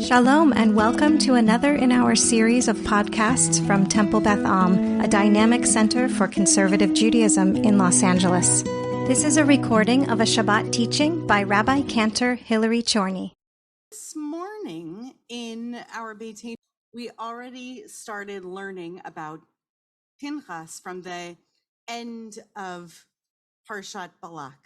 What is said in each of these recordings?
Shalom and welcome to another in our series of podcasts from Temple Beth Am, a dynamic center for conservative Judaism in Los Angeles. This is a recording of a Shabbat teaching by Rabbi-Cantor Hilary Chorny. This morning in our Beit, we already started learning about Pinchas from the end of Parshat Balak.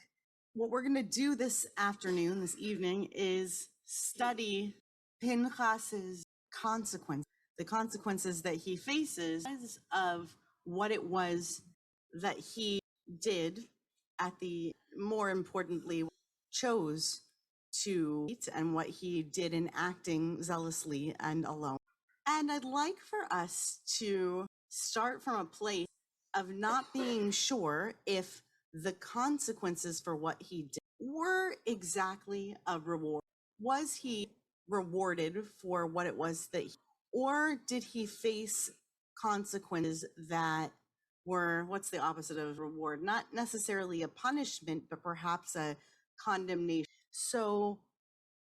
What we're going to do this afternoon, this evening, is study Pinchas's consequences, the consequences that he faces of what it was that he did more importantly, chose to eat, and what he did in acting zealously and alone. And I'd like for us to start from a place of not being sure if the consequences for what he did were exactly a reward. Was he rewarded for what it was or did he face consequences that were, what's the opposite of reward? Not necessarily a punishment, but perhaps a condemnation. So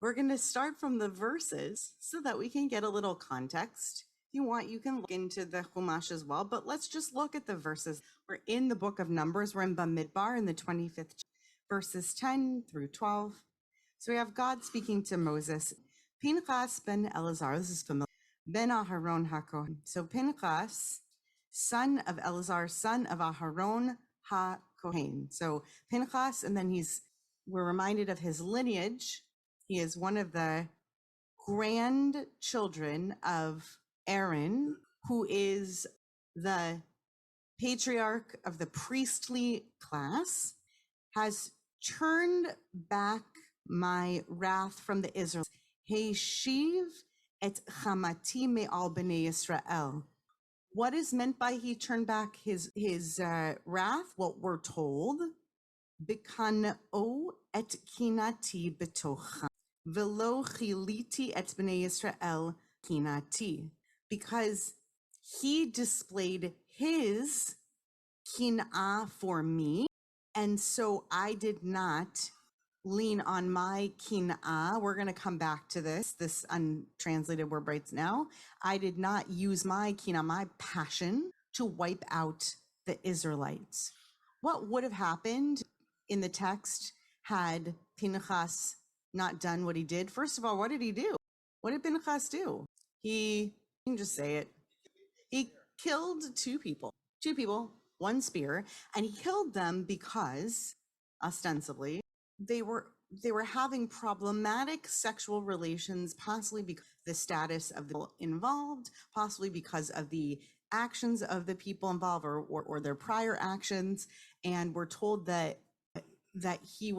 we're going to start from the verses so that we can get a little context. If you want, you can look into the Chumash as well, but let's just look at the verses. We're in the book of Numbers. We're in Bamidbar in the 25th, verses 10 through 12. So we have God speaking to Moses. Pinchas ben Elazar, this is familiar, ben Aharon HaKohen. So Pinchas, son of Elazar, son of Aharon HaKohen. So Pinchas, and then we're reminded of his lineage. He is one of the grandchildren of Aaron, who is the patriarch of the priestly class, has turned back my wrath from the Israelites. Heishiv et chamati me'al bnei Yisrael. What is meant by he turned back his wrath? What we're told, B'kana'o et kinati betocha, velo chiliti et bnei Yisrael kinati, because he displayed his kin'ah for me, and so I did not lean on my kin'ah. We're going to come back to this untranslated word right now. I did not use my kin'ah, my passion, to wipe out the Israelites. What would have happened in the text had Pinchas not done what he did? First of all, what did he do? What did Pinchas do? You can just say it. He killed two people, one spear, and he killed them because, ostensibly, they were having problematic sexual relations, possibly because of the status of the people involved, possibly because of the actions of the people involved, or their prior actions. And we're told that he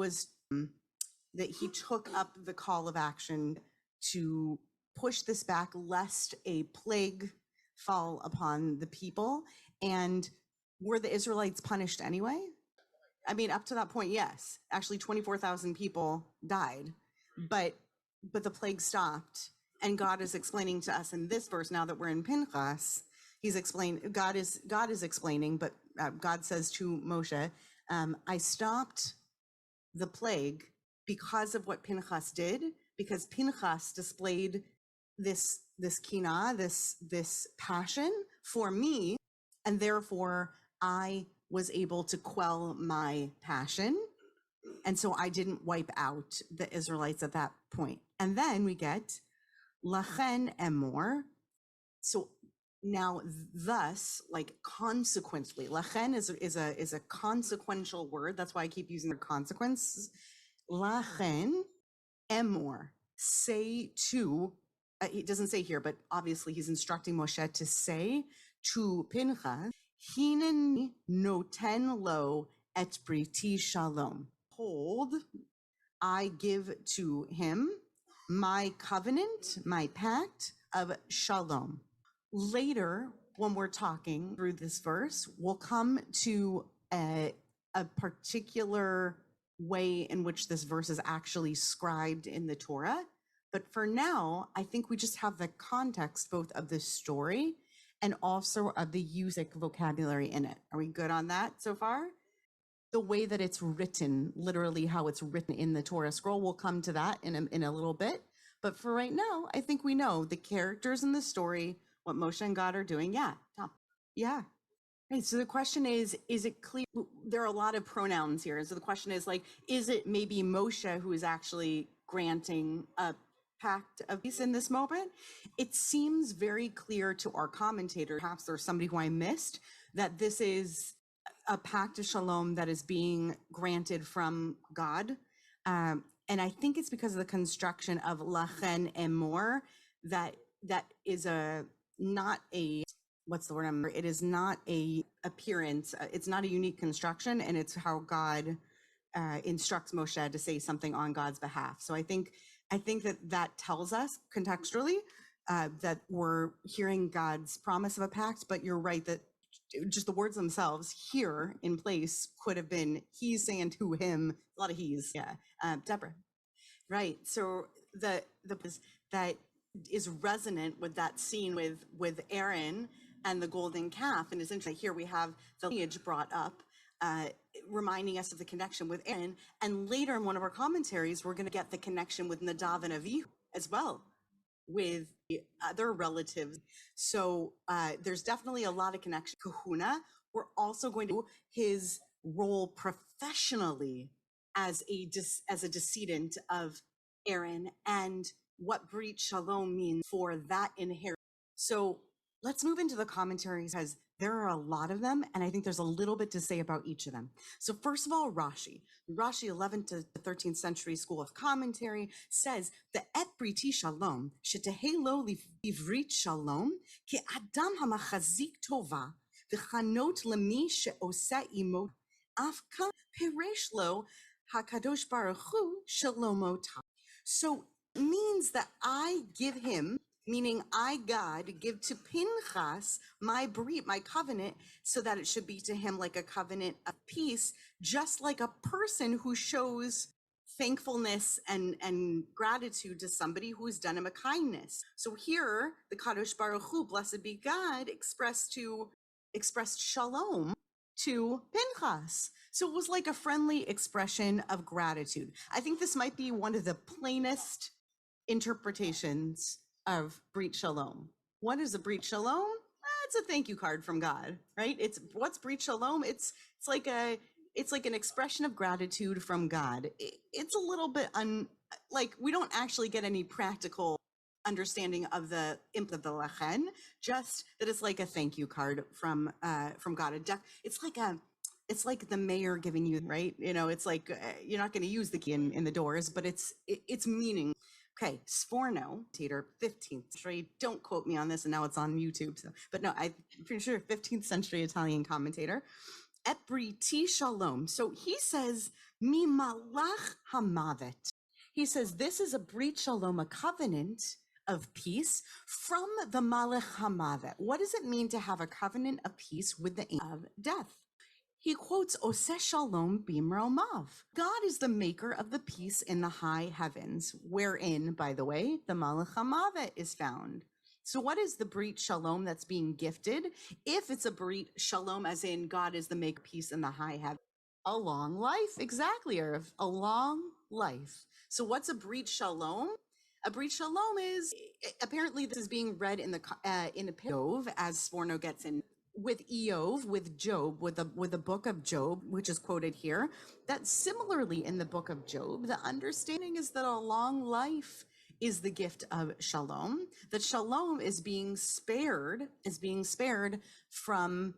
took up the call of action to push this back, lest a plague fall upon the people. And were the Israelites punished anyway? I mean, up to that point, yes. Actually, 24,000 people died, but the plague stopped. And God is explaining to us in this verse, now that we're in Pinchas, God is explaining, but God says to Moshe, I stopped the plague because of what Pinchas did, because Pinchas displayed this kinah, this passion for me, and therefore I was able to quell my passion, and so I didn't wipe out the Israelites at that point. And then we get lachen emor. So now, thus, like consequently, lachen is a consequential word. That's why I keep using the consequence. Lachen emor, say to. It doesn't say here, but obviously he's instructing Moshe to say to Pinchas, Hineni noten lo et briti shalom. Hold, I give to him my covenant, my pact of shalom. Later, when we're talking through this verse, we'll come to a particular way in which this verse is actually scribed in the Torah. But for now, I think we just have the context both of the story and also of the music vocabulary in it. Are we good on that so far? The way that it's written, literally how it's written in the Torah scroll, we'll come to that in a little bit. But for right now, I think we know the characters in the story, what Moshe and God are doing. Yeah. Tom. Yeah. Right. So the question is it clear? There are a lot of pronouns here. So the question is like, is it maybe Moshe who is actually granting a pact of peace in this moment? It seems very clear to our commentator, perhaps there's somebody who I missed, that this is a pact of shalom that is being granted from God. And I think it's because of the construction of lachen emor that is not a, what's the word? It is not a appearance. It's not a unique construction, and it's how God instructs Moshe to say something on God's behalf. So I think that tells us contextually that we're hearing God's promise of a pact. But you're right that just the words themselves here in place could have been he's saying to him, a lot of he's. Yeah. Deborah. Right. So that is resonant with that scene with Aaron and the golden calf. And it's interesting, here we have the lineage brought up, reminding us of the connection with Aaron. And later in one of our commentaries, we're going to get the connection with Nadav and Avihu as well, with the other relatives. So there's definitely a lot of connection. Kahuna, we're also going to his role professionally as a descendant of Aaron, and what Brit Shalom means for that inheritance. So let's move into the commentaries, because there are a lot of them, and I think there's a little bit to say about each of them. So first of all, Rashi 11th to 13th century school of commentary says the et briti shalom shetehelo livrit shalom ki adam hamachazik tova v'chanot lemi she'osa imo afka peresh lo hakadosh baruch hu shalomota. So it means that I give him, meaning I, God, give to Pinchas my Brit, my covenant, so that it should be to him like a covenant of peace, just like a person who shows thankfulness and gratitude to somebody who has done him a kindness. So here, the Kadosh Baruch Hu, blessed be God, expressed shalom to Pinchas. So it was like a friendly expression of gratitude. I think this might be one of the plainest interpretations of Brit Shalom. What is a Brit Shalom? It's a thank you card from God, right? What's Brit Shalom? It's like an expression of gratitude from God. It's a little bit like we don't actually get any practical understanding of the imp of the lachen, just that it's like a thank you card from God. It's like the mayor giving you, right? It's like you're not going to use the key in the doors, but it's meaning. Okay, Sforno, Tater, 15th century. Don't quote me on this, and now it's on YouTube. But no, I'm pretty sure 15th century Italian commentator. Et briti shalom. So he says, mi malach hamavet. He says this is a brit shalom, a covenant of peace from the malach hamavet. What does it mean to have a covenant of peace with the angel of death? He quotes Oseh Shalom Bimromav. God is the maker of the peace in the high heavens, wherein, by the way, the Malach HaMavet is found. So what is the Brit Shalom that's being gifted? If it's a Brit Shalom, as in God is the maker of peace in the high heavens, a long life, exactly, Irv, a long life. So what's a Brit Shalom? A Brit Shalom is, apparently this is being read in the Eov, as Sforno gets in, with Eov, with Job, with the book of Job, which is quoted here, that similarly in the book of Job, the understanding is that a long life is the gift of shalom, that shalom is being spared from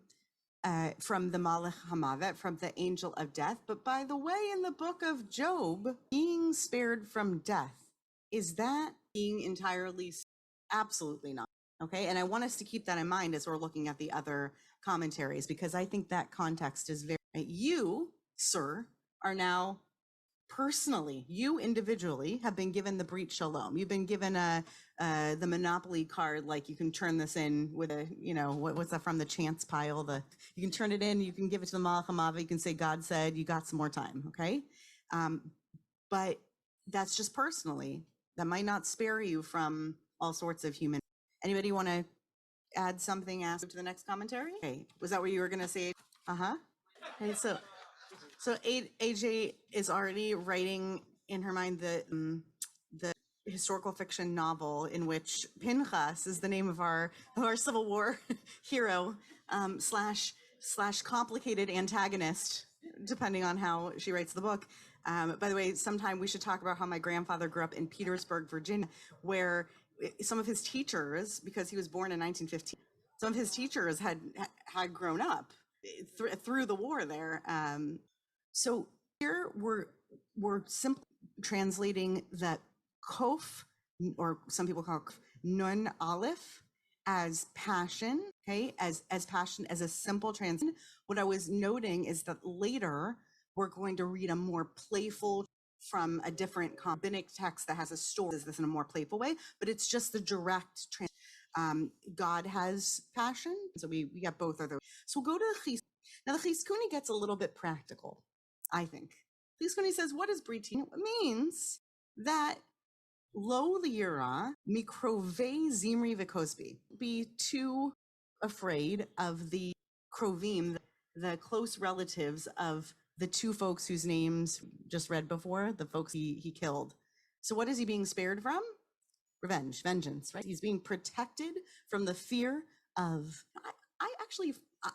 the Malach Hamavet, from the angel of death. But by the way, in the book of Job, being spared from death, is that being entirely? Absolutely not. Okay, and I want us to keep that in mind as we're looking at the other commentaries, because I think that context is very, you, sir, are now personally, you individually have been given the Brit Shalom. You've been given the Monopoly card, like you can turn this in with a, what's that from the chance pile? You can turn it in, you can give it to the Malach HaMavet, you can say, God said, you got some more time, okay? But that's just personally. That might not spare you from all sorts of human. Anybody want to add something, ask to the next commentary? Okay, was that what you were going to say? Okay, so AJ is already writing in her mind historical fiction novel in which Pinchas is the name of our Civil War hero, slash complicated antagonist, depending on how she writes the book. By the way, sometime we should talk about how my grandfather grew up in Petersburg, Virginia, where some of his teachers, because he was born in 1915, some of his teachers had grown up through the war there. So here we're simply translating that kof, or some people call nun aleph, as passion, okay, as passion, as a simple translation. What I was noting is that later we're going to read a more playful from a different rabbinic text that has a story, this in a more playful way, but it's just the direct God has passion, so we got both of those. So we'll go to the Chis. Now the Chorny gets a little bit practical, I think. Chorny says, what is Brit? It means that lo lira mikrove zimri v'kosbi. Be too afraid of the krovim, the close relatives of the two folks whose names just read before, the folks he killed. So what is he being spared from? Revenge, vengeance, right? He's being protected from the fear of,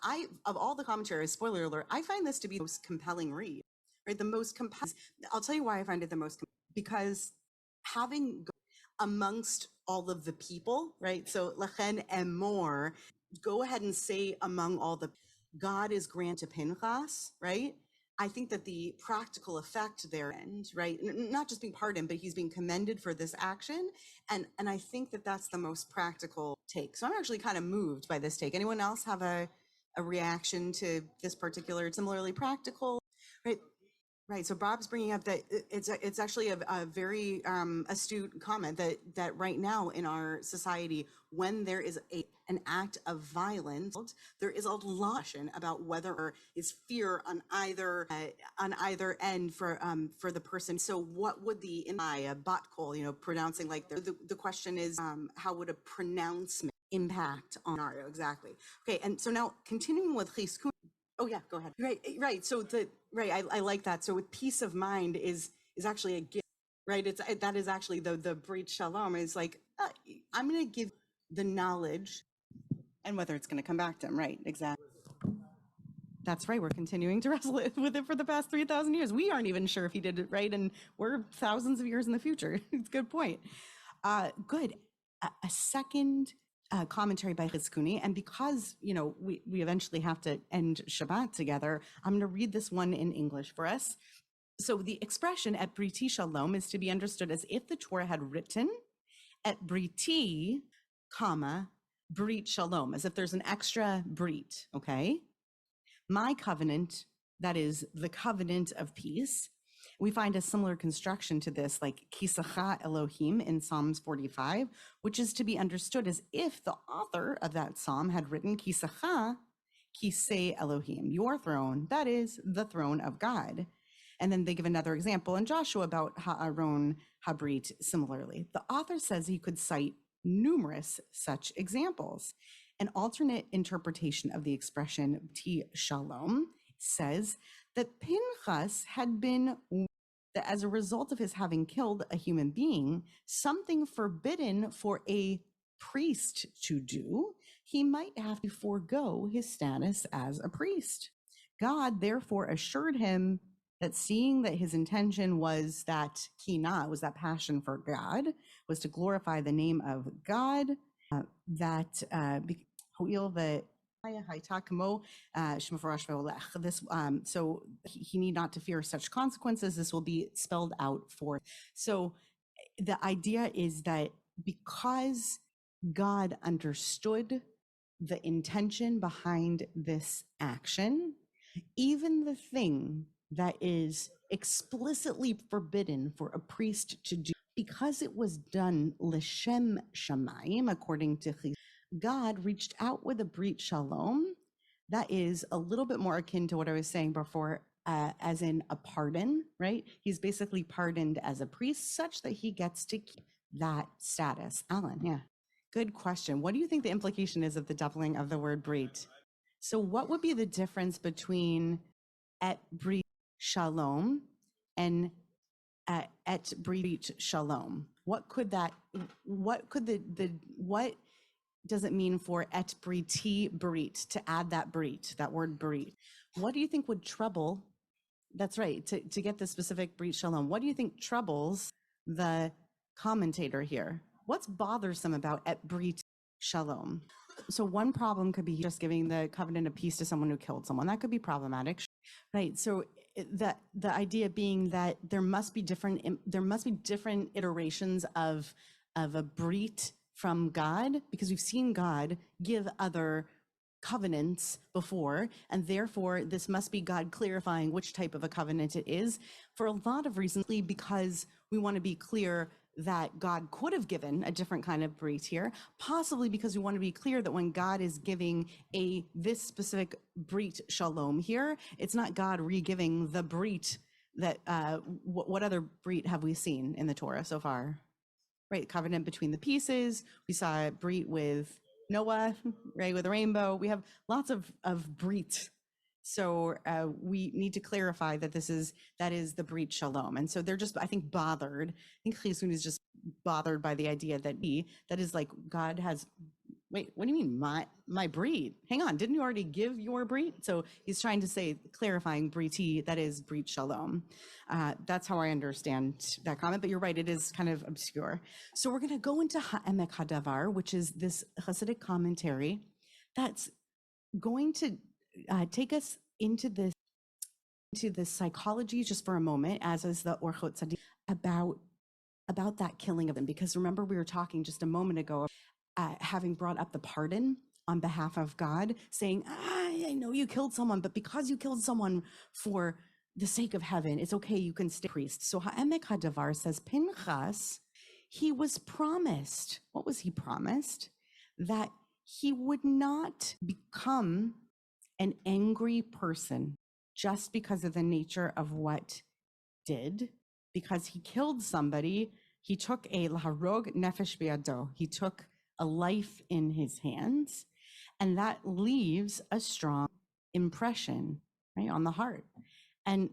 I of all the commentaries, spoiler alert, I find this to be the most compelling read, right? The most compelling. I'll tell you why I find it the most because having amongst all of the people, right? So lechen emor, go ahead and say among all the, God is granted Pinchas, right? I think that the practical effect there, right? Not just being pardoned, but he's being commended for this action. And I think that that's the most practical take. So I'm actually kind of moved by this take. Anyone else have a reaction to this particular similarly practical, right? Right. So Bob's bringing up that it's actually a very astute comment that right now in our society, when there is an act of violence, there is a lot about whether is fear on either end for the person. So what would the bat call, pronouncing like the question is how would a pronouncement impact on scenario exactly? Okay. And so now continuing with Chizkun. Oh yeah, go ahead. Right. So I like that. So with peace of mind is actually a gift, right? That is actually the Brit Shalom is like, I'm going to give the knowledge and whether it's going to come back to him. Right. Exactly. That's right. We're continuing to wrestle with it for the past 3,000 years. We aren't even sure if he did it right. And we're thousands of years in the future. It's a good point. Good. A second commentary by Chizkuni, and because we eventually have to end Shabbat together, I'm going to read this one in English for us. So the expression at Briti Shalom is to be understood as if the Torah had written at Briti, Brit Shalom, as if there's an extra Brit, okay? My covenant, that is the covenant of peace. We find a similar construction to this, like Kisacha Elohim in Psalms 45, which is to be understood as if the author of that psalm had written Kisacha, Kisei Elohim, your throne, that is the throne of God. And then they give another example in Joshua about Ha'aron Habrit similarly. The author says he could cite numerous such examples. An alternate interpretation of the expression T Shalom says that Pinchas had been, that as a result of his having killed a human being, something forbidden for a priest to do, he might have to forego his status as a priest. God therefore assured him that seeing that his intention was that kina, was that passion for God, was to glorify the name of God, this, so he need not to fear such consequences. This will be spelled out for. So the idea is that because God understood the intention behind this action, even the thing that is explicitly forbidden for a priest to do, because it was done l'shem shamayim, according to God reached out with a Brit Shalom that is a little bit more akin to what I was saying before, as in a pardon, right? He's basically pardoned as a priest such that he gets to keep that status. Alan, yeah. Good question. What do you think the implication is of the doubling of the word Brit? So what would be the difference between et Brit Shalom and et Brit Shalom? what does it mean for et briti Brit, to add that Brit, that word Brit? What do you think would trouble, that's right, to get the specific Brit Shalom, what do you think troubles the commentator here? What's bothersome about et Brit Shalom? So one problem could be just giving the covenant of peace to someone who killed someone. That could be problematic, right? So the idea being that there must be different iterations of a Brit from God, because we've seen God give other covenants before, and therefore this must be God clarifying which type of a covenant it is, for a lot of reasons, because we want to be clear that God could have given a different kind of Brit here, possibly because we want to be clear that when God is giving this specific Brit Shalom here, it's not God re-giving the Brit that, what other Brit have we seen in the Torah so far? Right, covenant between the pieces. We saw a Brit with Noah, right, with a rainbow. We have lots of Brit. So we need to clarify that that is the Brit Shalom. And so they're just, I think, bothered. I think Chisun is just bothered by the idea that is like God has, wait, what do you mean my Brit? Hang on, didn't you already give your Brit? So he's trying to say, clarifying Briti, that is Brit Shalom. That's how I understand that comment, but you're right, it is kind of obscure. So we're gonna go into Ha'emek Hadavar, which is this Hasidic commentary that's going to take us into the psychology just for a moment, as is the Orchot Tzaddik, about that killing of them. Because remember, we were talking just a moment ago, having brought up the pardon on behalf of God, saying, I know you killed someone, but because you killed someone for the sake of heaven, it's okay, you can stay priest. So Ha'emek Hadavar says, Pinchas, he was promised. What was he promised? That he would not become an angry person just because of the nature of what did, because he killed somebody. He took a laharog nefesh biado. He took a life in his hands, and that leaves a strong impression, right, on the heart. And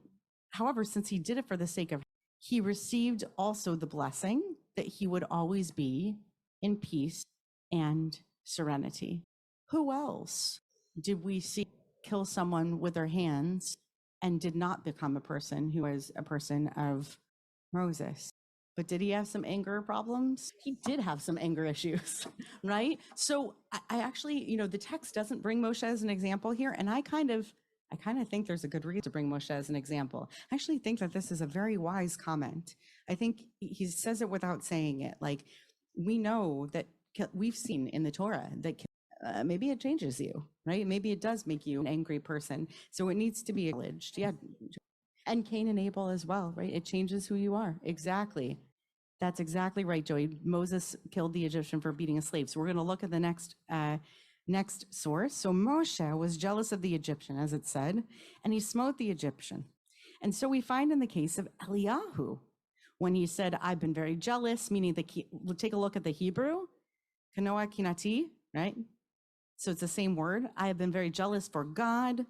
however, since he did it for the sake of, he received also the blessing that he would always be in peace and serenity. Who else did we see kill someone with their hands and did not become a person who was a person of Moses? But did he have some anger problems? He did have some anger issues, right? So I actually, the text doesn't bring Moshe as an example here, and I kind of think there's a good reason to bring Moshe as an example. I actually think that this is a very wise comment. I think he says it without saying it. Like, we know that we've seen in the Torah that maybe it changes you, right? Maybe it does make you an angry person. So it needs to be acknowledged. Yeah. And Cain and Abel as well, right? It changes who you are. Exactly. That's exactly right, Joey. Moses killed the Egyptian for beating a slave. So we're going to look at the next source. So Moshe was jealous of the Egyptian, as it said, and he smote the Egyptian. And so we find in the case of Eliyahu, when he said, I've been very jealous, meaning take a look at the Hebrew, kanoa kinati, right? So it's the same word. I have been very jealous for God,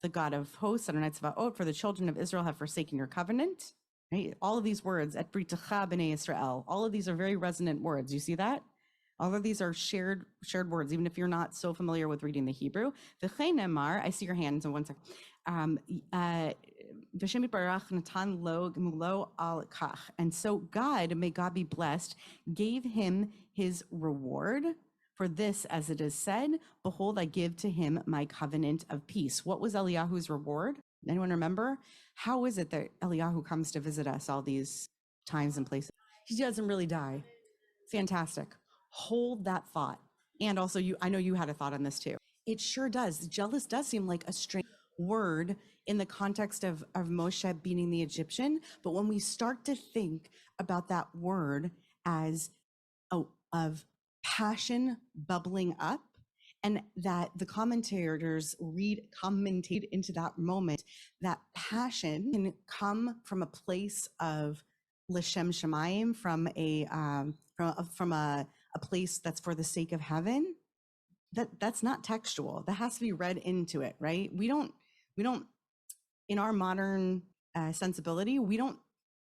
the God of hosts, Adonai Tzvaot, for the children of Israel have forsaken your covenant. Right? All of these words, et britecha b'nei Israel, all of these are very resonant words. You see that? All of these are shared words, even if you're not so familiar with reading the Hebrew. V'chein nemar, I see your hands in 1 second. V'shem yitbarach natan lo gemulo al kach. And so God, may God be blessed, gave him his reward for this, as it is said, behold, I give to him my covenant of peace. What was Eliyahu's reward? Anyone remember? How is it that Eliyahu comes to visit us all these times and places? He doesn't really die. Fantastic. Hold that thought. And also, I know you had a thought on this too. It sure does. Jealous does seem like a strange word in the context of Moshe beating the Egyptian. But when we start to think about that word as of passion bubbling up, and that the commentators commentate into that moment, that passion can come from a place of l'shem shamayim, from a place that's for the sake of heaven. That's not textual. That has to be read into it, right? We don't in our modern sensibility,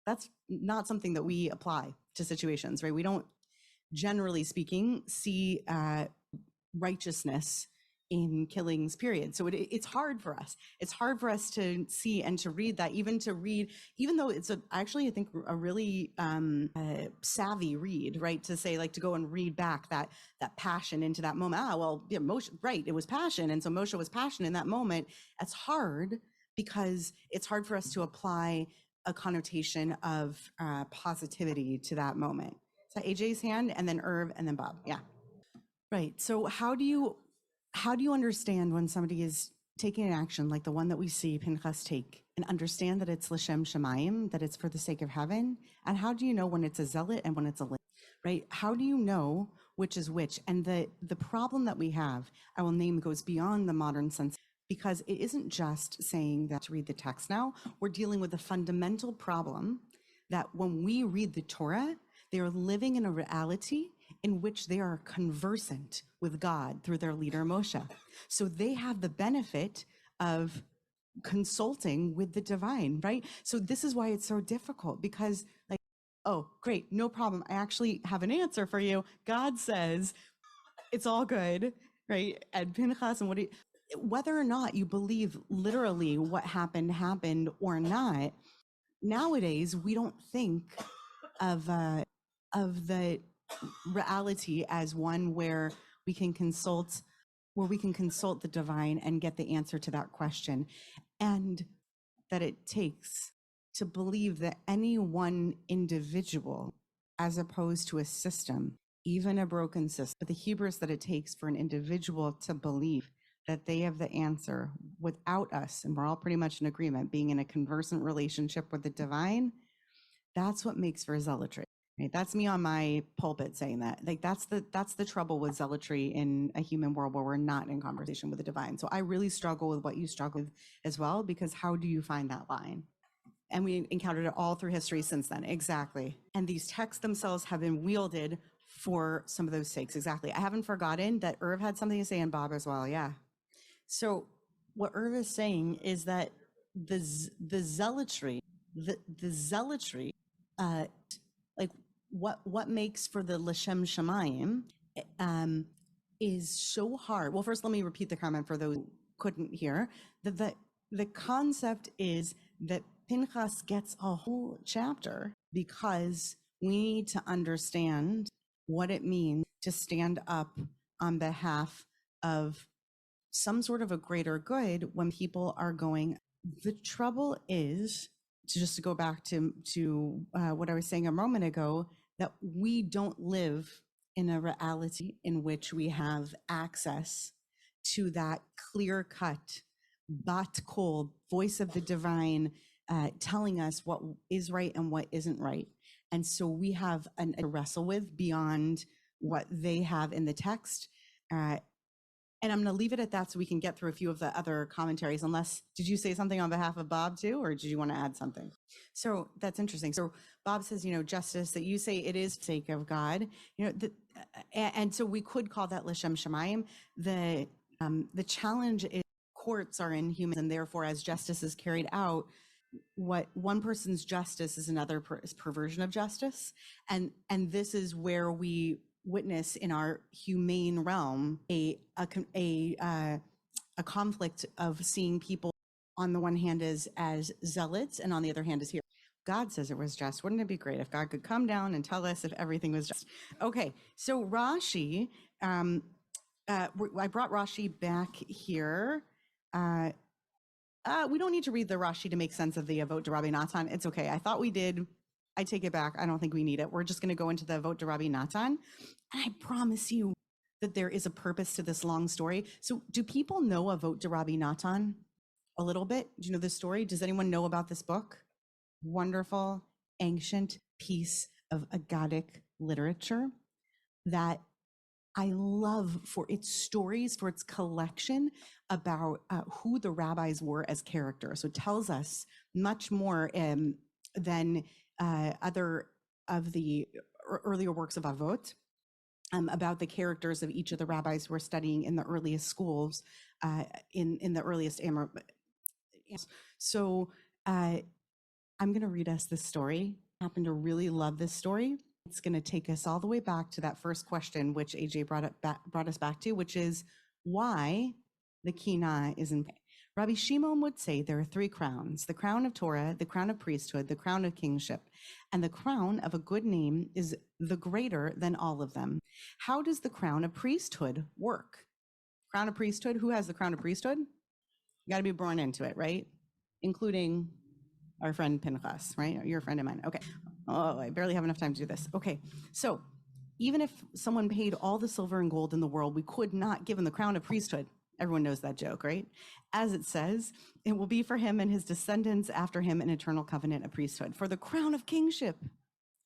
that's not something that we apply to situations, right? We don't, generally speaking, see righteousness in killings, period. So it's hard for us. It's hard for us to see and to read that, even though it's actually, I think, a really savvy read, right? To say, like, to go and read back that passion into that moment. Moshe, right, it was passion. And so Moshe was passion in that moment. That's hard because it's hard for us to apply a connotation of positivity to that moment. So AJ's hand, and then Irv, and then Bob. Yeah. Right. So how do you understand when somebody is taking an action like the one that we see Pinchas take, and understand that it's L'Shem Shemayim, that it's for the sake of heaven? And how do you know when it's a zealot and when it's a right? How do you know which is which? And the problem that we have, I will name, goes beyond the modern sense, because it isn't just saying that to read the text now. We're dealing with a fundamental problem that when we read the Torah, they are living in a reality in which they are conversant with God through their leader Moshe. So they have the benefit of consulting with the divine, right? So this is why it's so difficult, because, like, oh, great, no problem, I actually have an answer for you. God says it's all good, right? And Pinchas, and whether or not you believe literally what happened or not, nowadays we don't think of the reality as one where we can consult the divine and get the answer to that question, and that it takes to believe that any one individual, as opposed to a system, even a broken system, but the hubris that it takes for an individual to believe that they have the answer without us, and we're all pretty much in agreement, being in a conversant relationship with the divine, that's what makes for zealotry. Right? That's me on my pulpit saying that. Like, that's the trouble with zealotry in a human world where we're not in conversation with the divine. So I really struggle with what you struggle with as well, because how do you find that line? And we encountered it all through history since then. Exactly. And these texts themselves have been wielded for some of those sakes. Exactly. I haven't forgotten that Irv had something to say, and Bob as well. Yeah. So what Irv is saying is that the zealotry, like what makes for the L'Shem Shemayim is so hard. Well, first, let me repeat the comment for those who couldn't hear. The concept is that Pinchas gets a whole chapter because we need to understand what it means to stand up on behalf of some sort of a greater good when people are going. The trouble is, just to go back to what I was saying a moment ago, that we don't live in a reality in which we have access to that clear-cut bat kol, voice of the divine, telling us what is right and what isn't right. And so we have to wrestle with beyond what they have in the text. And I'm going to leave it at that so we can get through a few of the other commentaries, unless, did you say something on behalf of Bob too, or did you want to add something? So that's interesting. So Bob says, justice, that you say it is sake of God, and so we could call that L'Shem Shemayim. The challenge is courts are inhuman, and therefore as justice is carried out, what one person's justice is another perversion of justice. And this is where we witness in our humane realm a conflict of seeing people on the one hand as zealots, and on the other hand as here. God says it was just. Wouldn't it be great if God could come down and tell us if everything was just? Okay, so Rashi, I brought Rashi back here. We don't need to read the Rashi to make sense of the Avot de Rabbi-Natan. It's okay. I thought we did. I take it back. I don't think we need it. We're just going to go into the Avot de Rabbi-Natan. And I promise you that there is a purpose to this long story. So do people know Avot de Rabbi-Natan a little bit? Do you know this story? Does anyone know about this book? Wonderful, ancient piece of Aggadic literature that I love for its stories, for its collection about who the rabbis were as characters. So it tells us much more than other of the earlier works of Avot about the characters of each of the rabbis who were studying in the earliest schools, in the earliest Amor. So I'm going to read us this story. I happen to really love this story. It's going to take us all the way back to that first question, which AJ brought us back to, which is why the Kina is in. Rabbi Shimon would say there are three crowns: the crown of Torah, the crown of priesthood, the crown of kingship, and the crown of a good name is the greater than all of them. How does the crown of priesthood work? Crown of priesthood, who has the crown of priesthood? You got to be born into it, right? Including our friend Pinchas, right? You're a friend of mine. Okay. Oh, I barely have enough time to do this. Okay. So even if someone paid all the silver and gold in the world, we could not give him the crown of priesthood. Everyone knows that joke, right? As it says, it will be for him and his descendants after him an eternal covenant of priesthood. For the crown of kingship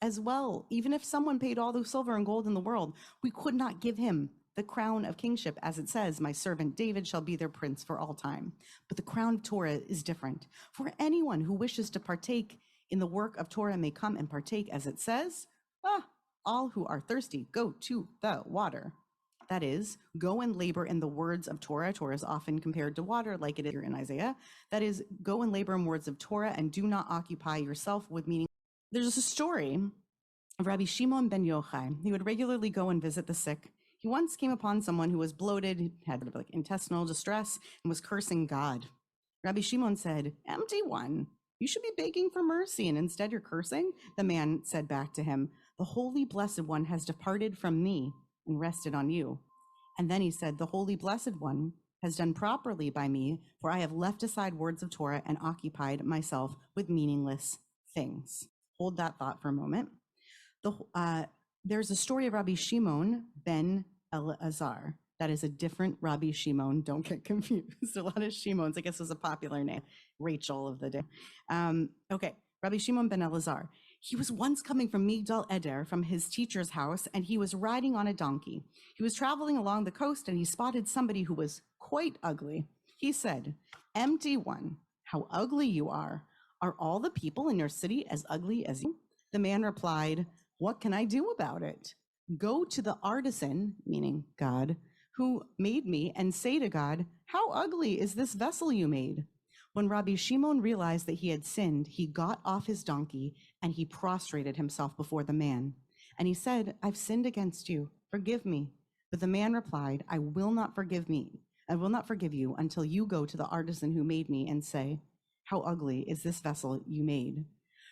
as well, even if someone paid all the silver and gold in the world, we could not give him the crown of kingship. As it says, my servant David shall be their prince for all time. But the crown of Torah is different. For anyone who wishes to partake in the work of Torah may come and partake, as it says, all who are thirsty, go to the water. That is, go and labor in the words of Torah. Torah is often compared to water, like it is here in Isaiah. That is, go and labor in words of Torah and do not occupy yourself with meaning. There's a story of Rabbi Shimon ben Yochai. He would regularly go and visit the sick. He once came upon someone who was bloated, had like intestinal distress, and was cursing God. Rabbi Shimon said, "Empty one, you should be begging for mercy, and instead you're cursing." The man said back to him, "The Holy Blessed One has departed from me and rested on you." And then he said, "The Holy Blessed One has done properly by me, for I have left aside words of Torah and occupied myself with meaningless things." Hold that thought for a moment. There's a story of Rabbi Shimon ben Elazar. That is a different Rabbi Shimon. Don't get confused. A lot of Shimons, I guess, was a popular name. Rachel of the day. Okay, Rabbi Shimon ben Elazar. He was once coming from Migdal Eder, from his teacher's house, and he was riding on a donkey. He was traveling along the coast, and he spotted somebody who was quite ugly. He said, "Empty one, how ugly you are. Are all the people in your city as ugly as you?" The man replied, "What can I do about it? Go to the artisan," meaning God, "who made me, and say to God, 'How ugly is this vessel you made?'" When Rabbi Shimon realized that he had sinned, he got off his donkey and he prostrated himself before the man. And he said, "I've sinned against you. Forgive me." But the man replied, I will not forgive you until you go to the artisan who made me and say, 'How ugly is this vessel you made?'"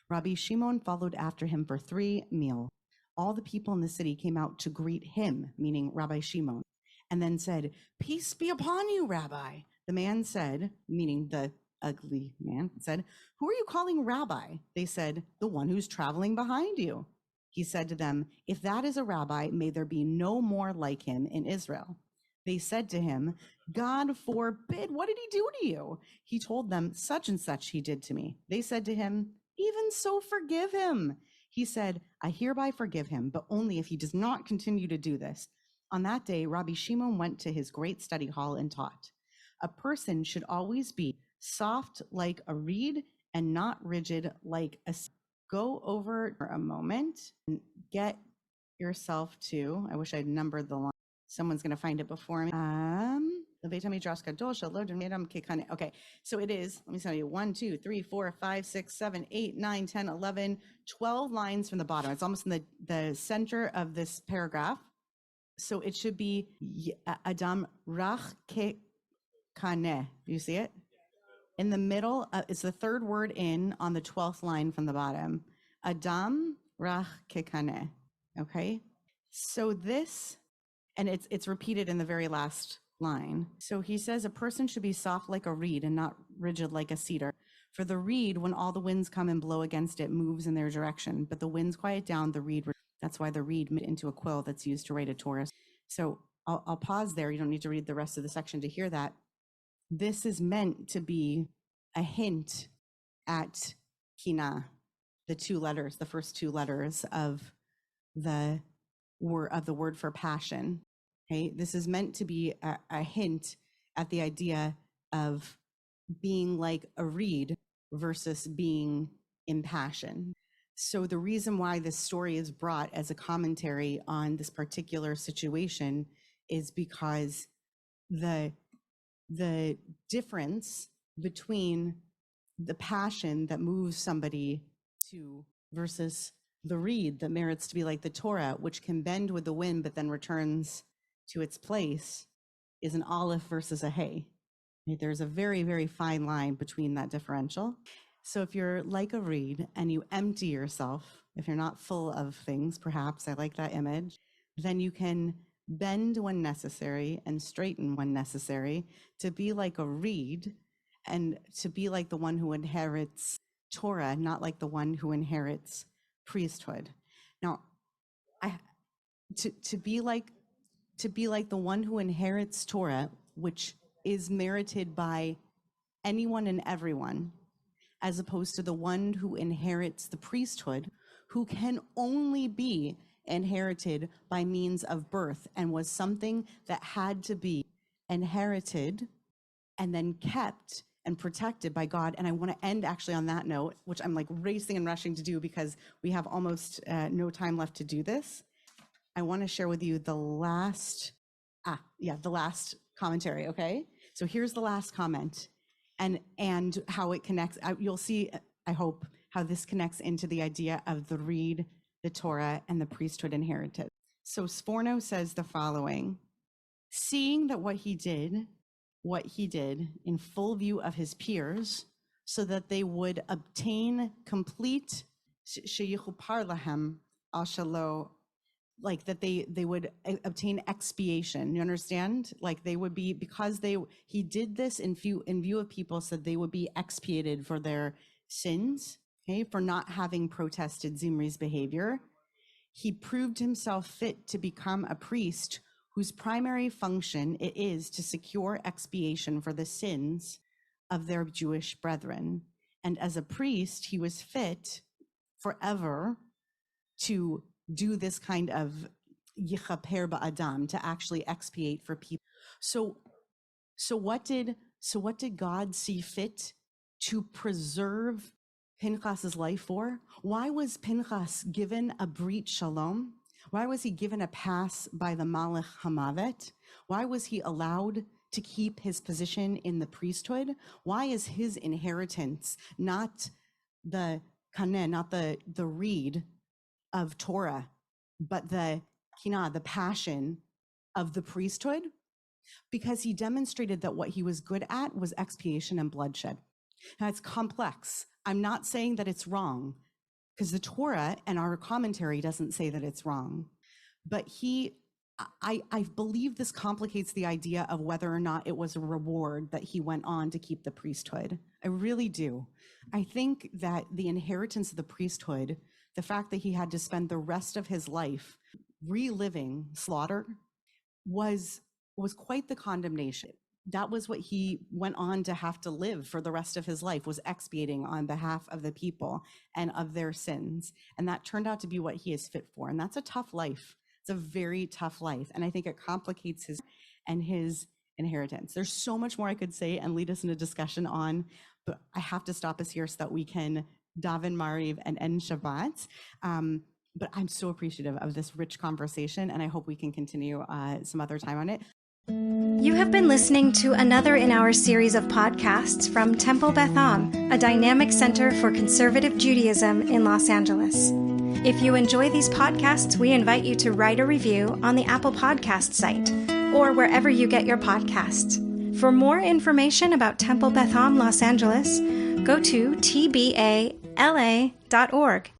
Rabbi Shimon followed after him for 3 meals. All the people in the city came out to greet him, meaning Rabbi Shimon, and then said, "Peace be upon you, Rabbi." The man said, meaning the ugly man, said, "Who are you calling Rabbi?" They said, "The one who's traveling behind you." He said to them, "If that is a rabbi, may there be no more like him in Israel." They said to him, "God forbid, what did he do to you?" He told them, "Such and such he did to me." They said to him, "Even so, forgive him." He said, "I hereby forgive him, but only if he does not continue to do this." On that day, Rabbi Shimon went to his great study hall and taught. A person should always be soft like a reed and not rigid like a. Go over for a moment and get yourself to, I wish I'd numbered the line. Someone's going to find it before me. Okay, so it is, let me tell you, 1, 2, 3, 4, 5, 6, 7, 8, 9, 10, 11, 12 lines from the bottom. It's almost in the center of this paragraph. So it should be Adam Rach Kaneh. Do you see it? In the middle, it's the third word in on the 12th line from the bottom. Adam Rach Kaneh. Okay? So this, and it's repeated in the very last line. So he says a person should be soft like a reed and not rigid like a cedar. For the reed, when all the winds come and blow against it, moves in their direction. But the winds quiet down the reed. That's why the reed made into a quill that's used to write a Torah. So I'll pause there. You don't need to read the rest of the section to hear that. This is meant to be a hint at Kina, the first 2 letters of the word for passion. Okay, this is meant to be a hint at the idea of being like a reed versus being impassioned. So the reason why this story is brought as a commentary on this particular situation is because the difference between the passion that moves somebody to versus the reed that merits to be like the Torah, which can bend with the wind but then returns to its place, is an aleph versus a hey. Right? There's a very, very fine line between that differential. So if you're like a reed and you empty yourself, if you're not full of things, perhaps, I like that image, then you can bend when necessary and straighten when necessary to be like a reed and to be like the one who inherits Torah, not like the one who inherits priesthood. Now, to be like the one who inherits Torah, which is merited by anyone and everyone, as opposed to the one who inherits the priesthood, who can only be inherited by means of birth and was something that had to be inherited and then kept and protected by God. And I want to end actually on that note, which I'm like racing and rushing to do because we have almost no time left to do this. I want to share with you the last commentary, okay? So here's the last comment and how it connects. You'll see, I hope, how this connects into the idea of the reed, the Torah, and the priesthood inherited. So Sforno says the following: seeing that what he did in full view of his peers, so that they would obtain complete sheyichupar lahem al shalo, like that they would obtain expiation. You understand? Like they would be, because he did this in view of people, so they would be expiated for their sins, okay, for not having protested Zimri's behavior. He proved himself fit to become a priest whose primary function it is to secure expiation for the sins of their Jewish brethren. And as a priest, he was fit forever to do this kind of yichaper ba'adam, to actually expiate for people. So what did God see fit to preserve Pinchas's life for? Why was Pinchas given a Brit Shalom? Why was he given a pass by the Malach Hamavet? Why was he allowed to keep his position in the priesthood? Why is his inheritance not the kaneh, not the reed of Torah, but the passion of the priesthood? Because he demonstrated that what he was good at was expiation and bloodshed. Now, it's complex. I'm not saying that it's wrong, because the Torah and our commentary doesn't say that it's wrong. But I believe this complicates the idea of whether or not it was a reward that he went on to keep the priesthood. I really do. I think that the inheritance of the priesthood, the fact that he had to spend the rest of his life reliving slaughter, was quite the condemnation. That was what he went on to have to live for the rest of his life, was expiating on behalf of the people and of their sins. And that turned out to be what he is fit for. And that's a tough life. It's a very tough life. And I think it complicates his inheritance. There's so much more I could say and lead us in a discussion on, but I have to stop us here so that we can daven Mariv and end Shabbat. But I'm so appreciative of this rich conversation, and I hope we can continue some other time on it. You have been listening to another in our series of podcasts from Temple Beth Am, a dynamic center for conservative Judaism in Los Angeles. If you enjoy these podcasts, we invite you to write a review on the Apple Podcast site or wherever you get your podcasts. For more information about Temple Beth Am Los Angeles, go to tbala.org.